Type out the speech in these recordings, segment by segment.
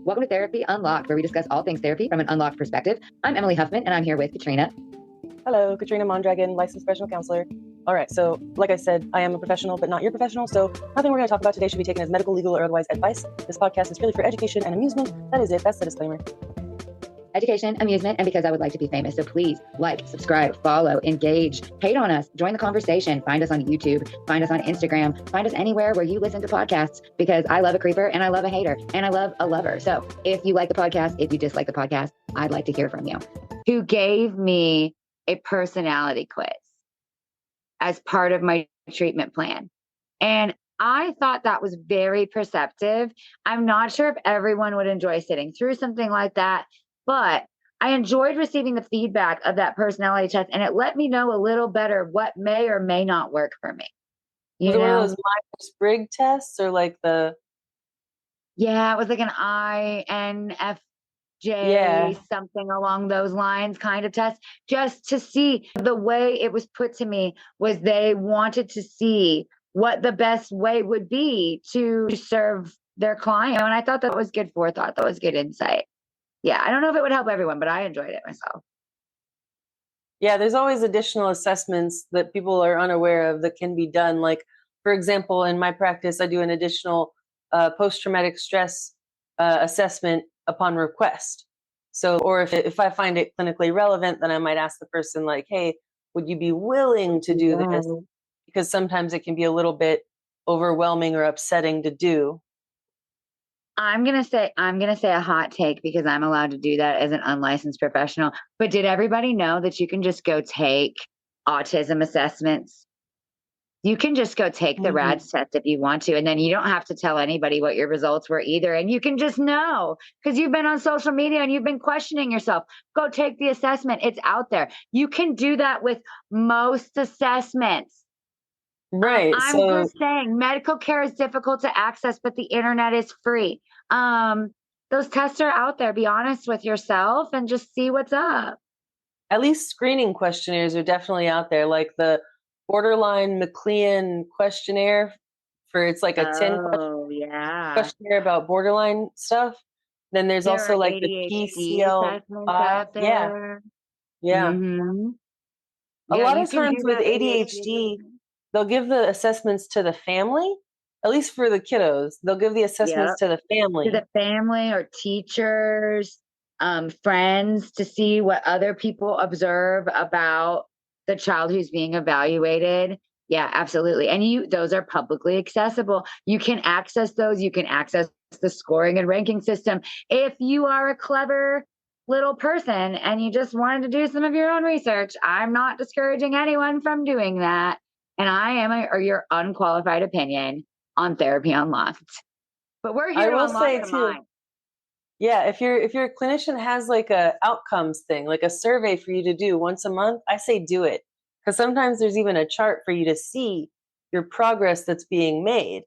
Welcome to Therapy Unlocked, where we discuss all things therapy from an unlocked perspective. I'm Emily Huffman, and I'm here with Katrina. Hello, Katrina Mondragon, licensed professional counselor. All right, so like I said, I am a professional, but not your professional, so nothing we're going to talk about today should be taken as medical, legal, or otherwise advice. This podcast is purely for education and amusement. That is it. That's the disclaimer. Education, amusement, and because I would like to be famous. So please like, subscribe, follow, engage, hate on us, join the conversation. Find us on YouTube, find us on Instagram, find us anywhere where you listen to podcasts, because I love a creeper and I love a hater and I love a lover. So if you like the podcast, if you dislike the podcast, I'd like to hear from you. Who gave me a personality quiz as part of my treatment plan. And I thought that was very perceptive. I'm not sure if everyone would enjoy sitting through something like that, but I enjoyed receiving the feedback of that personality test, and it let me know a little better what may or may not work for me. Was it one of those Myers-Briggs tests or like the... Yeah, it was like an INFJ, something along those lines kind of test, just to see. The way it was put to me was they wanted to see what the best way would be to serve their client. And I thought that was good forethought. That was good insight. Yeah, I don't know if it would help everyone, but I enjoyed it myself. Yeah, there's always additional assessments that people are unaware of that can be done. Like, for example, in my practice, I do an additional post-traumatic stress assessment upon request. So, or if I find it clinically relevant, then I might ask the person like, hey, would you be willing to do this? Because sometimes it can be a little bit overwhelming or upsetting to do. I'm gonna say a hot take, because I'm allowed to do that as an unlicensed professional. But did everybody know that you can just go take autism assessments? You can just go take the RADS test if you want to, and then you don't have to tell anybody what your results were either. And you can just know, because you've been on social media and you've been questioning yourself. Go take the assessment. It's out there. You can do that with most assessments. Right. I'm just saying, medical care is difficult to access, but the internet is free. Those tests are out there. Be honest with yourself and just see what's up. At least screening questionnaires are definitely out there, like the borderline McLean questionnaire it's like a 10 questionnaire about borderline stuff. Then there's also like the PCL5. Yeah. Mm-hmm. A lot of times with ADHD, they'll give the assessments to the family, at least for the kiddos. They'll give the assessments to the family. To the family or teachers, friends, to see what other people observe about the child who's being evaluated. Yeah, absolutely. And those are publicly accessible. You can access those. You can access the scoring and ranking system. If you are a clever little person and you just wanted to do some of your own research, I'm not discouraging anyone from doing that. And I am your unqualified opinion on Therapy Unlocked. But we're here to unlock the mind. Yeah, if your clinician has like a outcomes thing, like a survey for you to do once a month, I say do it. Because sometimes there's even a chart for you to see your progress that's being made.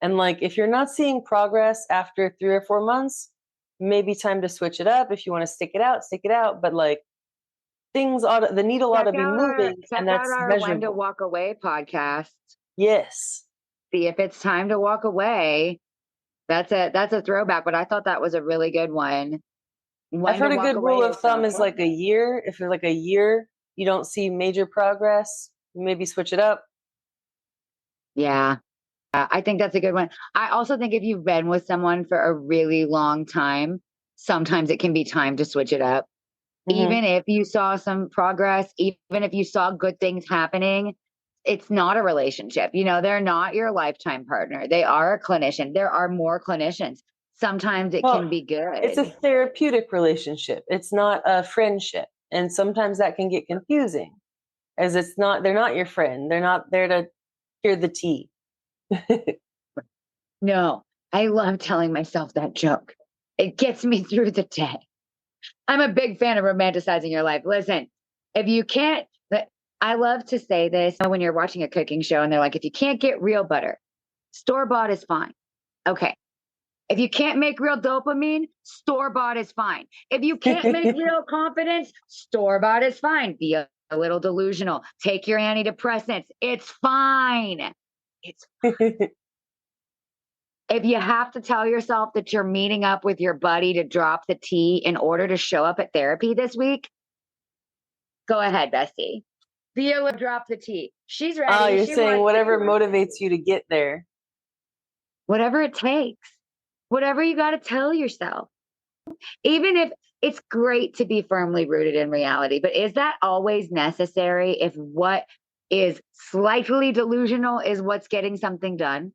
And like, if you're not seeing progress after 3 or 4 months, maybe time to switch it up. If you want to stick it out. But like, the needle ought to be moving. And that's our measurable. When to Walk Away podcast. Yes. See if it's time to walk away. That's a throwback, but I thought that was a really good one. I've heard a good rule of thumb is like a year. If it's like a year, you don't see major progress, maybe switch it up. Yeah. I think that's a good one. I also think if you've been with someone for a really long time, sometimes it can be time to switch it up. Even if you saw some progress, even if you saw good things happening, it's not a relationship. They're not your lifetime partner. They are a clinician. There are more clinicians. Sometimes it can be good. It's a therapeutic relationship. It's not a friendship. And sometimes that can get confusing, as they're not your friend. They're not there to hear the tea. No, I love telling myself that joke. It gets me through the day. I'm a big fan of romanticizing your life. Listen, if you can't, I love to say this when you're watching a cooking show and they're like, if you can't get real butter, store-bought is fine. Okay. If you can't make real dopamine, store-bought is fine. If you can't make real confidence, store-bought is fine. Be a little delusional. Take your antidepressants. It's fine. It's fine. If you have to tell yourself that you're meeting up with your buddy to drop the tea in order to show up at therapy this week, go ahead, bestie. Viola drop the tea. She's Oh, ready. you're She saying wants to whatever do it. motivates you to get there. Whatever it takes. Whatever you got to tell yourself. Even if it's great to be firmly rooted in reality, but is that always necessary if what is slightly delusional is what's getting something done?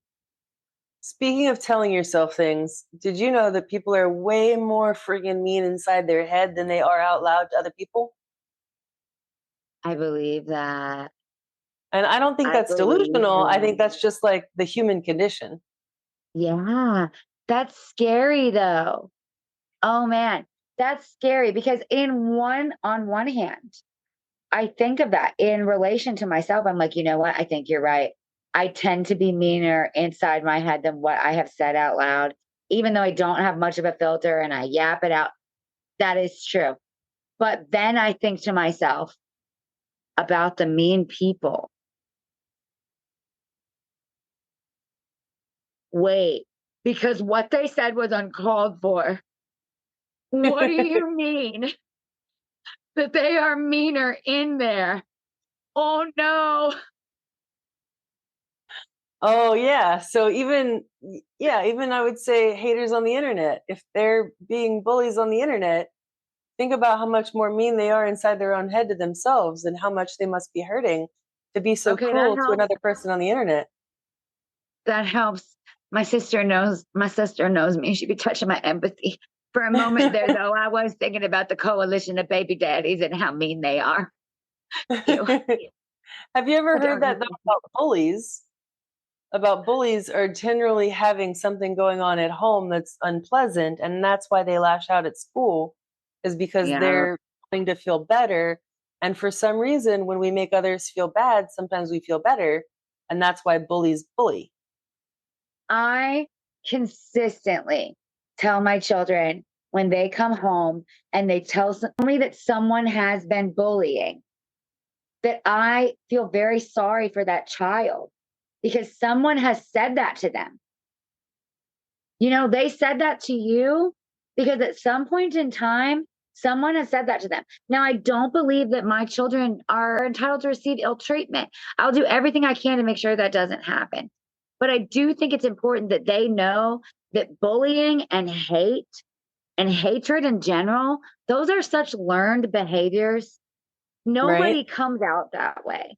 Speaking of telling yourself things, did you know that people are way more friggin' mean inside their head than they are out loud to other people? I believe that. And I don't think I that's believe delusional. I think that. that's just like the human condition. Yeah, that's scary though. Oh man, that's scary because on one hand, I think of that in relation to myself. I'm like, you know what? I think you're right. I tend to be meaner inside my head than what I have said out loud, even though I don't have much of a filter and I yap it out. That is true. But then I think to myself about the mean people. Wait, because what they said was uncalled for. What do you mean that they are meaner in there? Oh no. Oh yeah. So even I would say haters on the internet. If they're being bullies on the internet, think about how much more mean they are inside their own head to themselves and how much they must be hurting to be so Okay, that cruel to helps. another person on the internet. That helps. My sister knows me. She'd be touching my empathy. For a moment there, though, I was thinking about the coalition of baby daddies and how mean they are. Ew. Have you ever I heard don't that though about bullies? About bullies are generally having something going on at home that's unpleasant, and that's why they lash out at school, is because Yeah. they're wanting to feel better. And for some reason, when we make others feel bad, sometimes we feel better, and that's why bullies bully. I consistently tell my children when they come home and they tell me that someone has been bullying, that I feel very sorry for that child because someone has said that to them. You know, they said that to you because at some point in time, someone has said that to them. Now, I don't believe that my children are entitled to receive ill treatment. I'll do everything I can to make sure that doesn't happen. But I do think it's important that they know that bullying and hate and hatred in general, those are such learned behaviors. Right? Nobody comes out that way,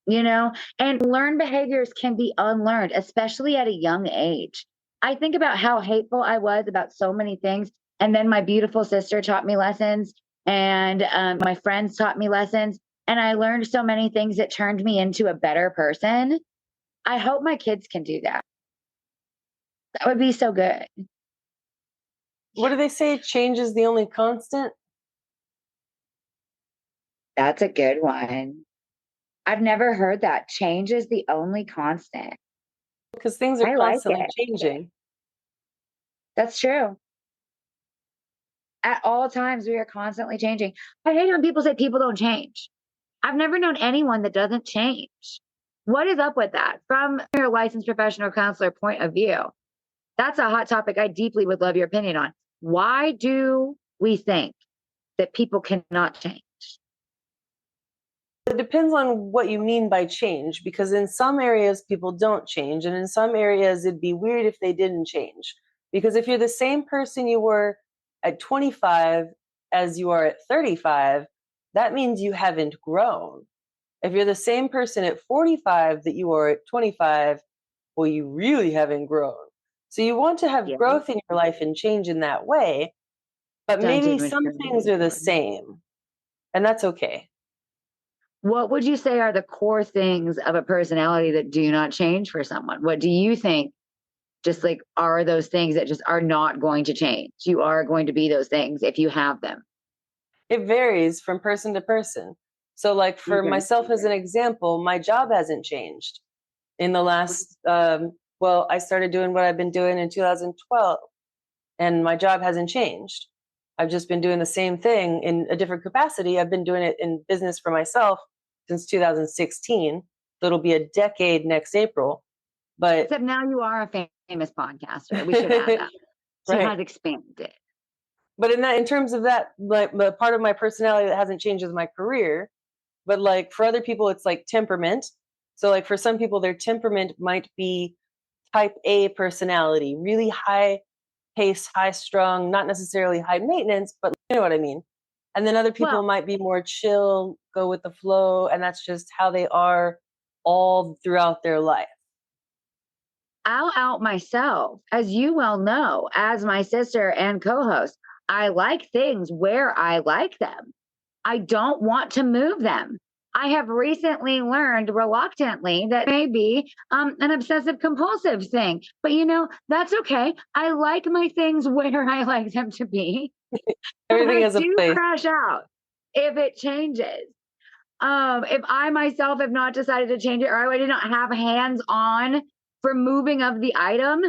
you know, and learned behaviors can be unlearned, especially at a young age. I think about how hateful I was about so many things. And then my beautiful sister taught me lessons, and my friends taught me lessons. And I learned so many things that turned me into a better person. I hope my kids can do that. That would be so good. What do they say? Change is the only constant? That's a good one. I've never heard that. Change is the only constant. Because things are I like constantly it. changing. That's true. At all times, we are constantly changing. I hate when people say people don't change. I've never known anyone that doesn't change. What is up with that? From your licensed professional counselor point of view, that's a hot topic I deeply would love your opinion on. Why do we think that people cannot change? It depends on what you mean by change, because in some areas people don't change, and in some areas it'd be weird if they didn't change. Because if you're the same person you were at 25 as you are at 35, that means you haven't grown. If you're the same person at 45 that you are at 25, well, you really haven't grown. So you want to have Yeah. growth in your life and change in that way, but maybe some things are the same, and that's okay. What would you say are the core things of a personality that do not change for someone? What do you think just like are those things that just are not going to change? You are going to be those things if you have them. It varies from person to person. So, like for Okay. myself as an example, my job hasn't changed in the last. Well, I started doing what I've been doing in 2012, and my job hasn't changed. I've just been doing the same thing in a different capacity. I've been doing it in business for myself since 2016. So it'll be a decade next April. But except now you are a famous podcaster. We should add that. She right. has expanded. But in terms of that, like the part of my personality that hasn't changed is my career. But like for other people, it's like temperament. So like for some people, their temperament might be type A personality, really high pace, high strung, not necessarily high maintenance, but you know what I mean. And then other people might be more chill, go with the flow, and that's just how they are all throughout their life. I'll out myself, as you well know, as my sister and co-host. I like things where I like them. I don't want to move them. I have recently learned reluctantly that may be an obsessive compulsive thing, but that's okay. I like my things where I like them to be. Everything I has a do place. crash out if it changes. If I myself have not decided to change it, or I did not have hands on for moving of the item,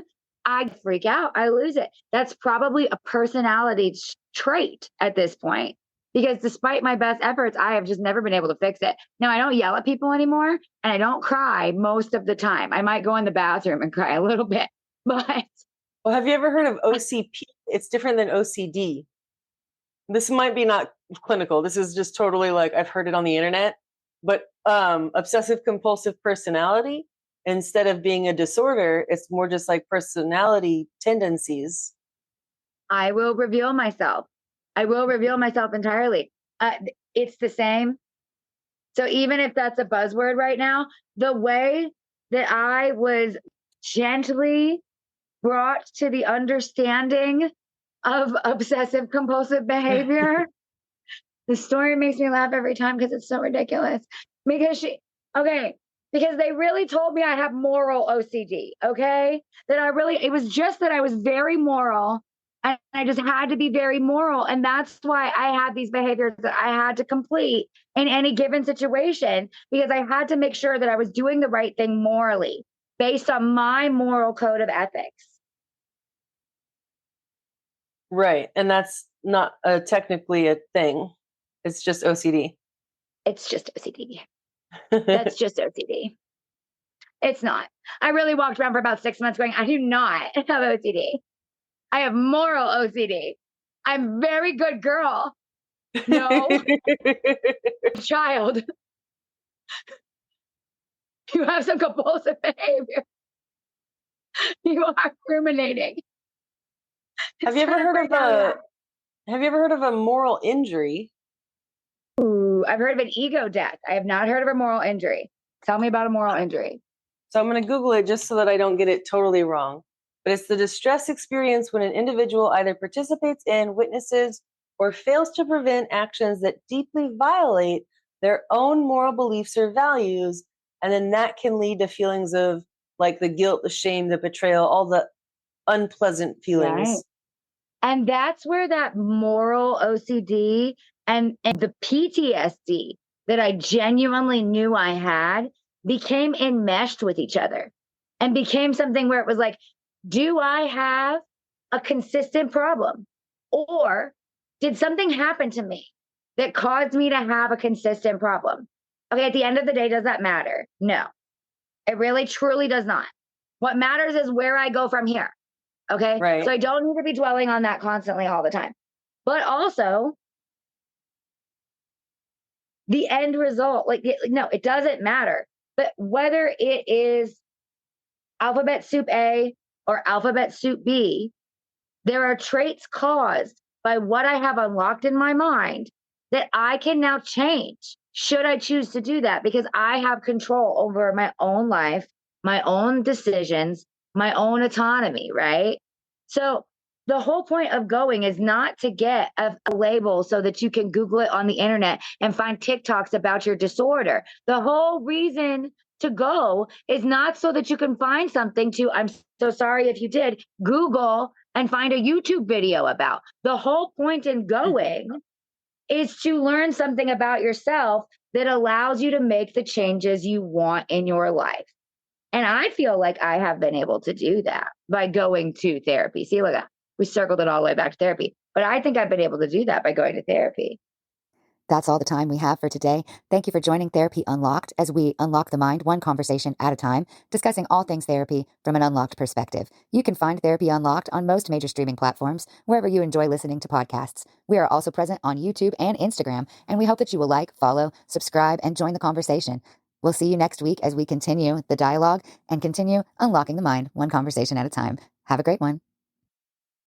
I freak out. I lose it. That's probably a personality trait at this point, because despite my best efforts, I have just never been able to fix it. Now, I don't yell at people anymore, and I don't cry most of the time. I might go in the bathroom and cry a little bit, but. Well, have you ever heard of OCP? It's different than OCD. This might be not clinical. This is just totally like I've heard it on the internet. But obsessive compulsive personality, instead of being a disorder, it's more just like personality tendencies. I will reveal myself. I will reveal myself entirely. It's the same. So even if that's a buzzword right now, the way that I was gently brought to the understanding of obsessive compulsive behavior, the story makes me laugh every time because it's so ridiculous. Because they really told me I have moral OCD, okay? It was just that I was very moral, and I just had to be very moral. And that's why I had these behaviors that I had to complete in any given situation, because I had to make sure that I was doing the right thing morally based on my moral code of ethics. Right. And that's not technically a thing. It's just OCD. It's just OCD. That's just OCD. It's not. I really walked around for about 6 months going, I do not have OCD. I have moral OCD. I'm a very good girl. No, child. You have some compulsive behavior. You are ruminating. Have you ever heard of a moral injury? Ooh, I've heard of an ego death. I have not heard of a moral injury. Tell me about a moral injury. So I'm going to Google it just so that I don't get it totally wrong. But it's the distress experience when an individual either participates in, witnesses, or fails to prevent actions that deeply violate their own moral beliefs or values. And then that can lead to feelings of like the guilt, the shame, the betrayal, all the unpleasant feelings. Right. And that's where that moral OCD and the PTSD that I genuinely knew I had became enmeshed with each other and became something where it was like, do I have a consistent problem? Or did something happen to me that caused me to have a consistent problem? Okay, at the end of the day, does that matter? No, it really truly does not. What matters is where I go from here. Okay. Right. So I don't need to be dwelling on that constantly all the time. But also, the end result, no, it doesn't matter. But whether it is alphabet soup A or alphabet soup B, there are traits caused by what I have unlocked in my mind that I can now change should I choose to do that, because I have control over my own life, my own decisions, my own autonomy, right? So the whole point of going is not to get a label so that you can Google it on the internet and find TikToks about your disorder. The whole reason to go is not so that you can find something to, I'm so sorry if you did, Google and find a YouTube video about. The whole point in going is to learn something about yourself that allows you to make the changes you want in your life. And I feel like I have been able to do that by going to therapy. See, look, we circled it all the way back to therapy. But I think I've been able to do that by going to therapy. That's all the time we have for today. Thank you for joining Therapy Unlocked as we unlock the mind one conversation at a time, discussing all things therapy from an unlocked perspective. You can find Therapy Unlocked on most major streaming platforms, wherever you enjoy listening to podcasts. We are also present on YouTube and Instagram, and we hope that you will like, follow, subscribe, and join the conversation. We'll see you next week as we continue the dialogue and continue unlocking the mind one conversation at a time. Have a great one.